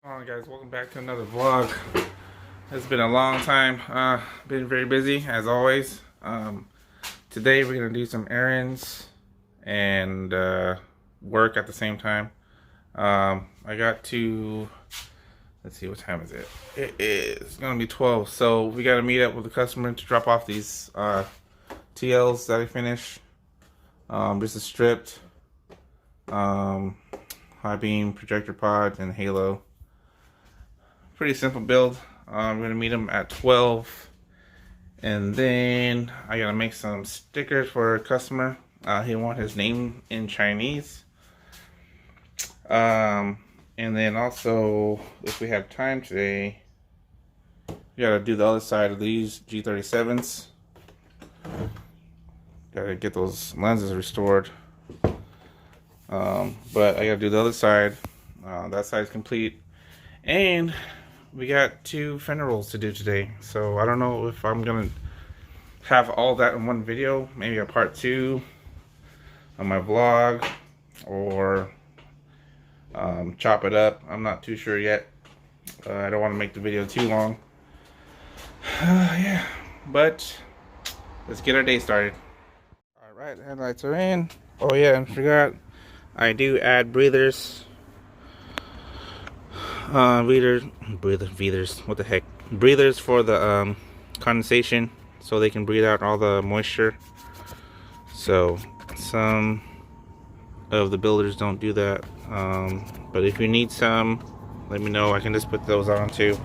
Alright guys, welcome back to another vlog. It's been a long time, been very busy as always. Today we're gonna do some errands and work at the same time. I got to, let's see, what time is it? It is gonna be 12, so we gotta meet up with the customer to drop off these TLs that I finished. This is stripped, high beam, projector pod, and halo. Pretty simple build. I'm gonna meet him at 12, and then I gotta make some stickers for a customer. He wants his name in Chinese. And then also, if we have time today, we gotta do the other side of these G37s. Gotta get those lenses restored. But I gotta do the other side. That side's complete, and we got 2 fender rolls to do today, so I don't know if I'm gonna have all that in one video, maybe a part 2 on my vlog, or chop it up. I'm not too sure yet. I don't want to make the video too long. Yeah, but let's get our day started. Alright, headlights are in. Oh yeah, and forgot, I do add breathers. Breathers, what the heck? Breathers for the condensation, so they can breathe out all the moisture. So some of the builders don't do that, but if you need some, let me know. I can just put those on too.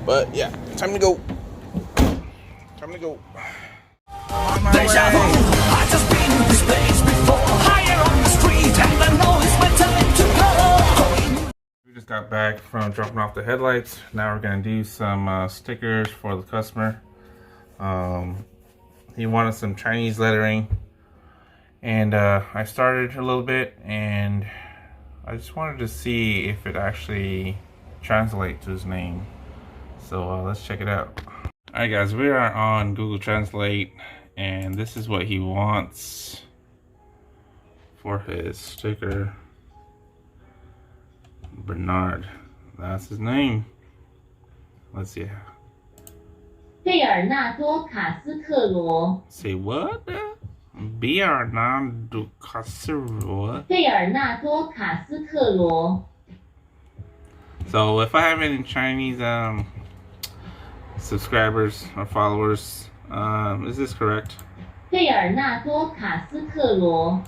But yeah, time to go. Time to go. On my way. I just been to this place before. Higher on the street, and I know it's my time to go. We just got back from dropping off the headlights. Now we're gonna do some stickers for the customer. He wanted some Chinese lettering, and I started a little bit, and I just wanted to see if it actually translates to his name. So let's check it out. Alright guys, we are on Google Translate, and this is what he wants for his sticker. Bernard, that's his name. Let's see. Bernardo Cascero. Say what? Bernardo Cascero. Bernardo Cascero. So if I have any Chinese subscribers or followers, is this correct? Bernardo Cascero.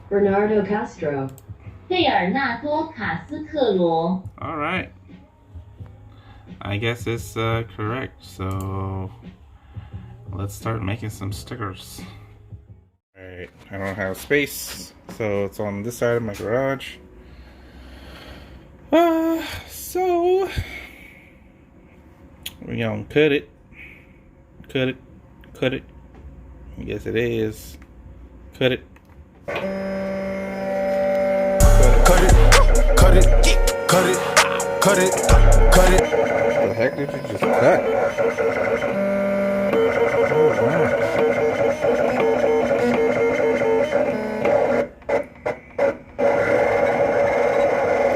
Bernardo Castro. Bernardo Cascero. All right. I guess it's correct. So let's start making some stickers. All right. I don't have space, so it's on this side of my garage. So we're gonna cut it. Cut it. Cut it. Yes, it is. Cut it. Cut it, cut it, cut it, cut it, cut it. What the heck did you just cut? Oh, wow.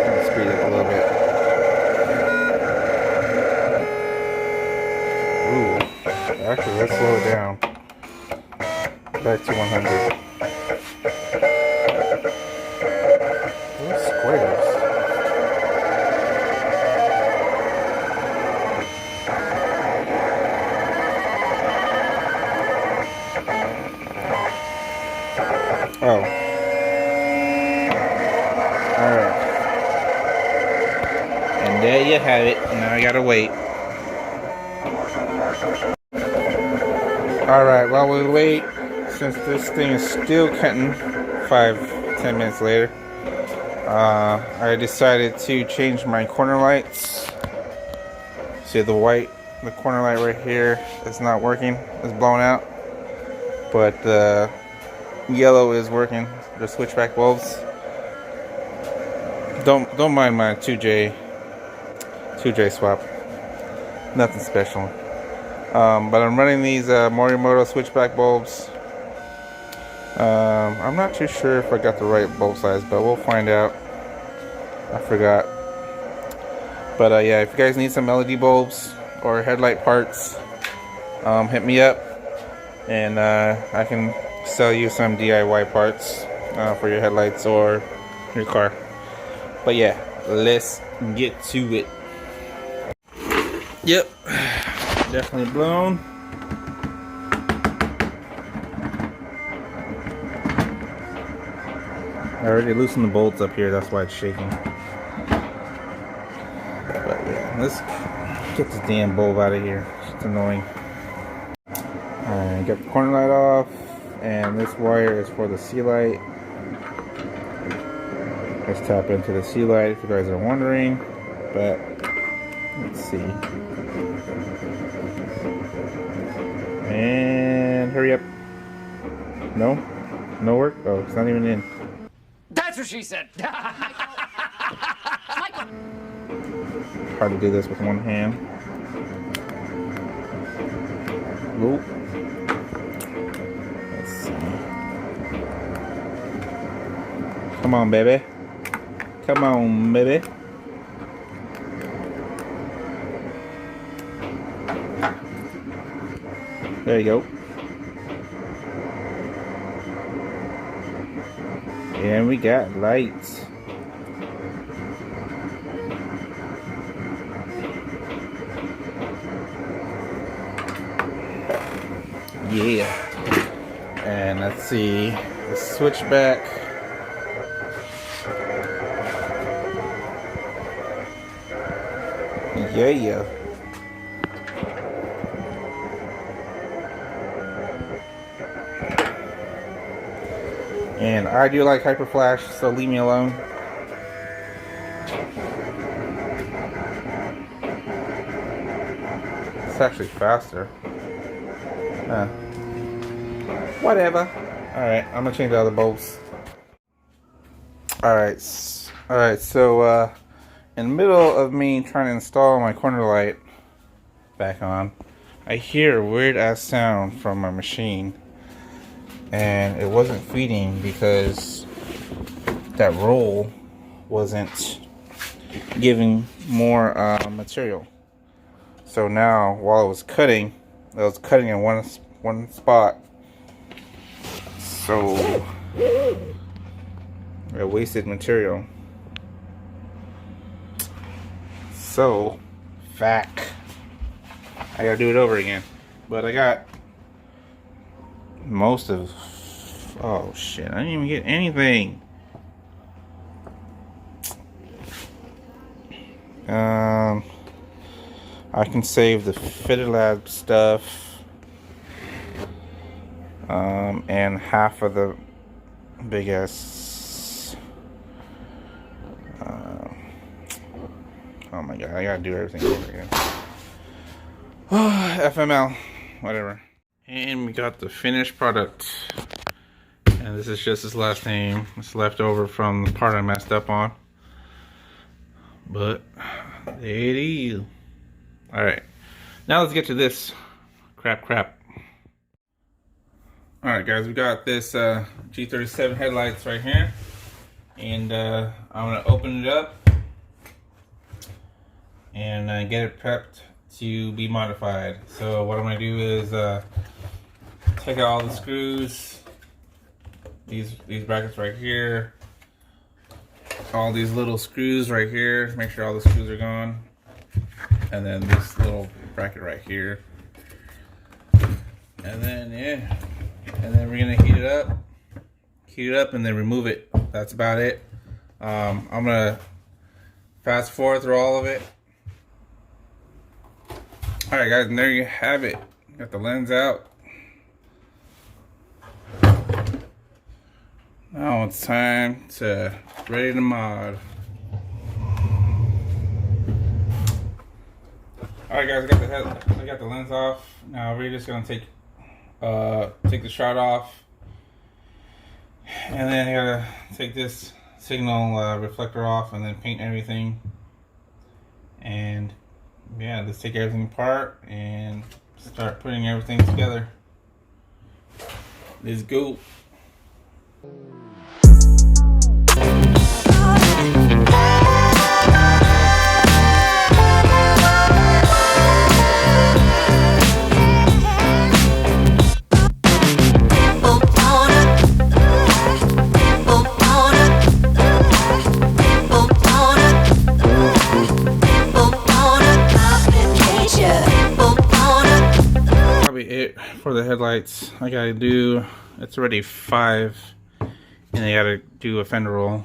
Let's speed it up a little bit. Ooh, actually, let's slow it down. Back to 100. Squares. Oh. Alright. And there you have it. Now I gotta wait. Alright, while we wait, since this thing is still cutting 5-10 minutes later, I decided to change my corner lights. See the corner light right here is not working, it's blown out, but the yellow is working. The switchback bulbs. Don't mind my 2J swap. Nothing special. But I'm running these Morimoto switchback bulbs. I'm not too sure if I got the right bulb size, but we'll find out. I forgot. But yeah, if you guys need some LED bulbs or headlight parts, hit me up, and I can sell you some DIY parts for your headlights or your car. But yeah, let's get to it. Yep, definitely blown. I already loosened the bolts up here, that's why it's shaking. But yeah, let's get this damn bulb out of here. It's annoying. Alright, got the corner light off, and this wire is for the sea light. Let's tap into the sea light if you guys are wondering. But let's see. And hurry up. No? No work? Oh, it's not even in. That's what she said. Hard to do this with one hand. Oop. Let's see. Come on, baby. Come on, baby. There you go. And we got lights. Yeah. And let's see the switchback. Yeah. And I do like hyper flash, so leave me alone. It's actually faster. Whatever. Alright, I'm gonna change out the bulbs. Alright, so in the middle of me trying to install my corner light back on, I hear a weird ass sound from my machine. And it wasn't feeding because that roll wasn't giving more material. So now, while I was cutting in one spot. So I wasted material. So I gotta do it over again. But I got most of, oh shit, I didn't even get anything. I can save the FittedLabs stuff, and half of the big ass, oh my god, I gotta do everything over again. FML, whatever. And we got the finished product. And this is just his last name. It's left over from the part I messed up on. But there it is. Alright. Now let's get to this crap. Alright guys, we got this G37 headlights right here. And I'm gonna open it up and get it prepped to be modified. So what I'm gonna do is take out all the screws, these brackets right here, all these little screws right here, make sure all the screws are gone, and then this little bracket right here, and then we're gonna heat it up and then remove it. That's about it. I'm gonna fast forward through all of it. Alright guys, and there you have it. Got the lens out. Now it's time to ready to mod. Alright guys, I got the lens off. Now we're just gonna take the shot off. And then I gotta take this signal reflector off and then paint everything. And yeah, let's take everything apart and start putting everything together. Let's go. the headlights. I gotta do, it's already 5, and I gotta do a fender roll.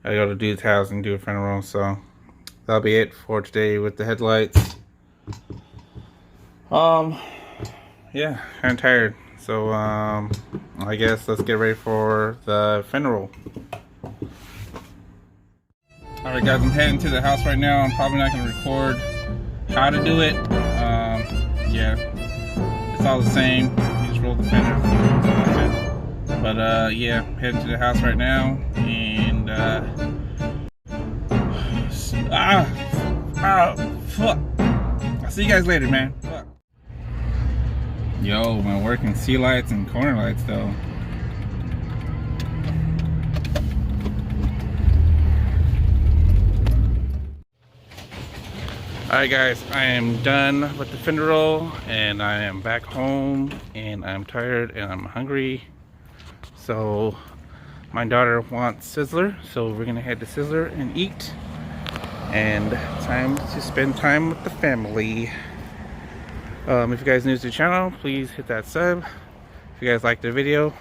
I gotta do the tails and do a fender roll, so that'll be it for today with the headlights. Yeah, I'm tired, so I guess let's get ready for the fender roll. Alright guys, I'm heading to the house right now. I'm probably not going to record how to do it. Yeah, it's all the same. You just roll the fender. But yeah, heading to the house right now. And fuck. I'll see you guys later, man. Fuck. Yo, my working sea lights and corner lights though. Alright guys, I am done with the fender roll and I am back home and I'm tired and I'm hungry. So my daughter wants Sizzler, so we're gonna head to Sizzler and eat. And time to spend time with the family. If you guys are new to the channel, please hit that sub. If you guys like the video,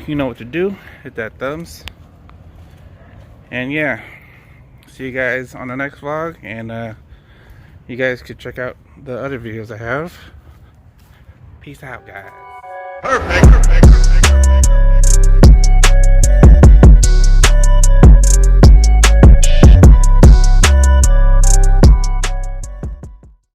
you know what to do. Hit that thumbs. And yeah. See you guys on the next vlog, and you guys could check out the other videos I have. Peace out, guys. Perfect.